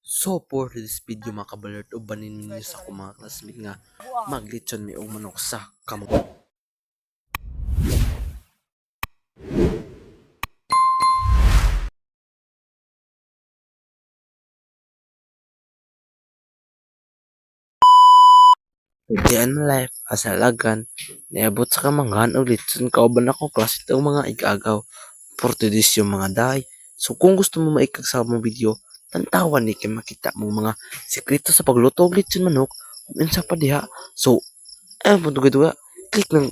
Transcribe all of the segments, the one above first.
So for this video mga kabalert, ubanin ninyo sa akong mga classmate nga maglitsyon may manok sa kamot. Diyan na life, asalagan, niabot sa kamanghan o litson kauban akong klase itong mga igagaw. For today's yung mga day. So kung gusto mo maikag sa mong video, tantawan ni kay makita mo mga sekreto sa pagluto og litson manok kung insa pa diha. So, mo duga-duga, click ng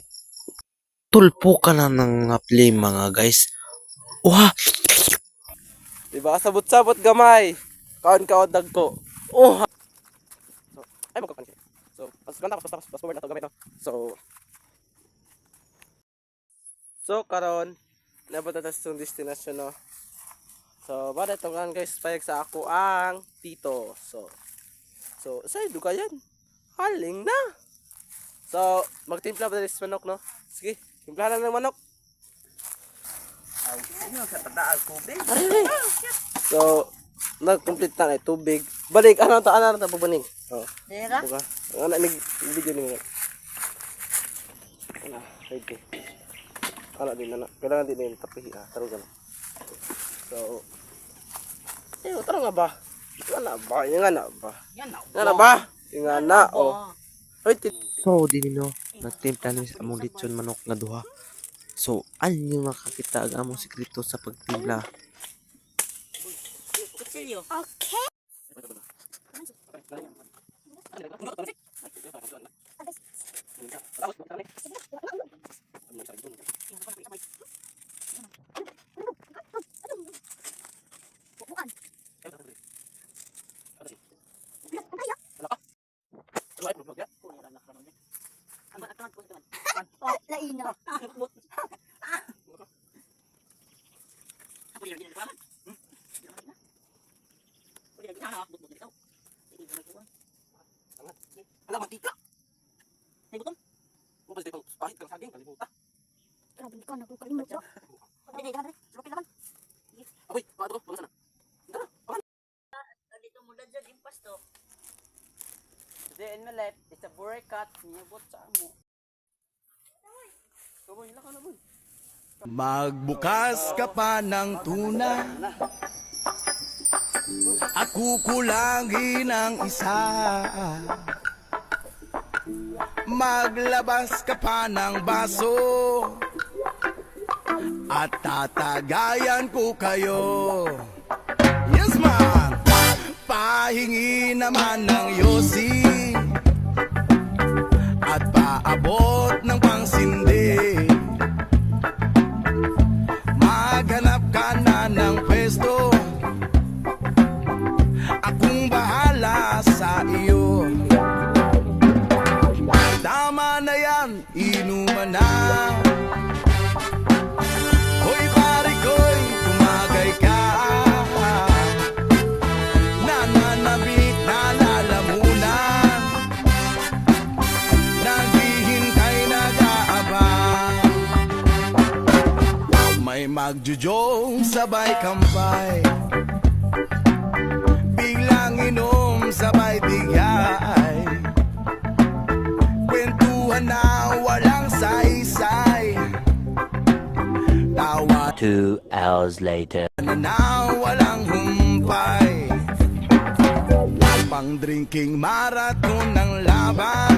tulpo ka na ng play mga guys. Wah! Diba? Sabot-sabot gamay. Kaon-kaon dagko. Oh. So, ay magkakan siya. So, pas forward na to gamay to. So karon nabot na sa destination no. So, bada ito nga guys, payag sa ako ang tito. So, say dugayan. Haling na. So, magtimpla pa sa manok no. Sige, timplahan na ng manok. So, nag-complete na tubig. Balik, ano to pubuning. Oh. Dira? Buka. Ano video ni mga. Ano, ready. Ano din na. Kailangan din yung tapihi ha. Tarugan. So, tara nga ba? Yan na ba? Yan na ba? Yan na, oh. So, dinino, nagtimpla ni sa among litson manok nga duha. So, anyo makakita ang among sekreto sa pagtimpla. Okay. Laino. Alam mantika. Ay buton. Mo pwede pang pahit kang saging kalimutan. Grabe ka nagkakalimot so. Dili dali. Sulupin naman. Aboy, paadto ko sana. Dara, paman. Dito mo dadyan impasto. Today in my life, it's a workout. Niyabot sa amo. Boy, laka na boy. Magbukas ka pa ng tuna at kukulangin ang isa. Maglabas ka pa ng baso at tatagayan ko kayo. Yes ma'am! Pahingi naman ng yosi at paabot ng pangsindi. Maghanap ka na ng pwesto, akong bahala sa iyo. Tama na yan, inuman na. Hoy pare ko'y tumagay ka. Nananabik na lalamunan, naghihintay nag-aabang. May magjujong sabay kampay, biglang inom sabay tigay. Kwentuhan na walang saysay, tawa 2 hours later. na walang humpay. Pang drinking marathon ng laban,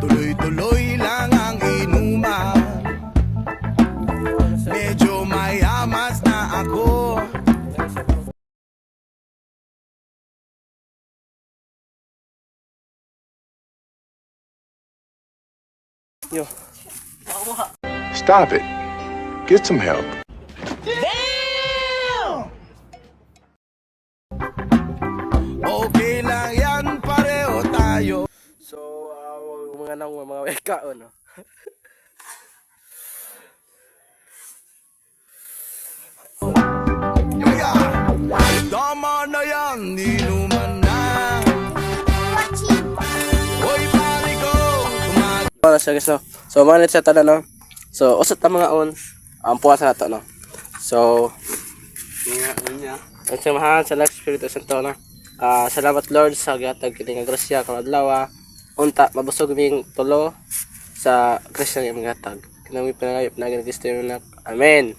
tuloy-tuloy lang ang inuman. Medyo mayamas na ako. Yo. Stop it. Get some help. Okay lang yan, pareho tayo. So, mga nang mga wekaon no. Tama na yan, inuman na. Hoy pare ko, Ano siya guys no. So, manit siya tada no. So, usot na mga on. Ang puwas na to no. So, Samahan sa Lord Espiritu Santo na. Salamat Lord sa gihatag kini nga grasya karong adlaw. Unta mabusog ming tulo sa grasya nga gihatag. Kinami panagayop na gani Kristo na. Amen.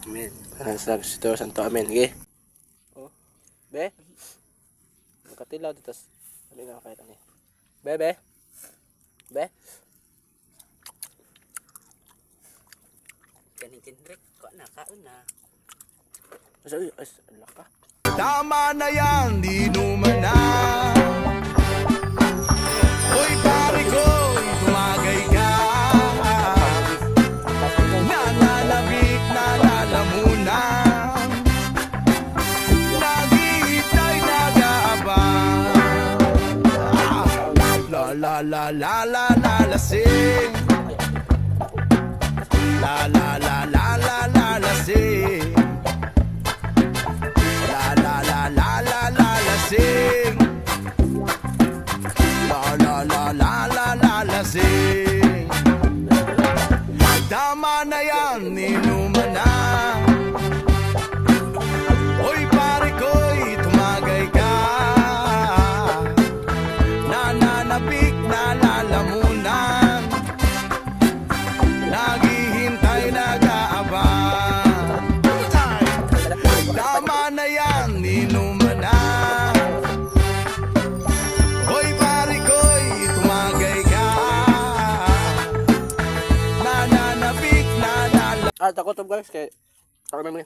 Amen. Sa Lord Espiritu Santo. Amen. Sige. Oh. Be. Katilaw dito. Ano nga kahit ani. Be. Be. Kaning Kendrick, ko na kaon na. Ay, laka. Tama na yan, di naman na. Uy, pare ko, tumagay ka. Nananabik na lalamunan. Naghihintay, nag-aabang. Lasing. Lasing. Lasing. Lasing. Tama na yan, inuman na. Uy, pare ko'y tumagay ka. Nananabik na lalamunan. Naghihintay, nag-aabang. Tama na yan, inuman na. Hoy pare ko'y tumagay ka. Nananabik na Takot guys kay. Ako naman.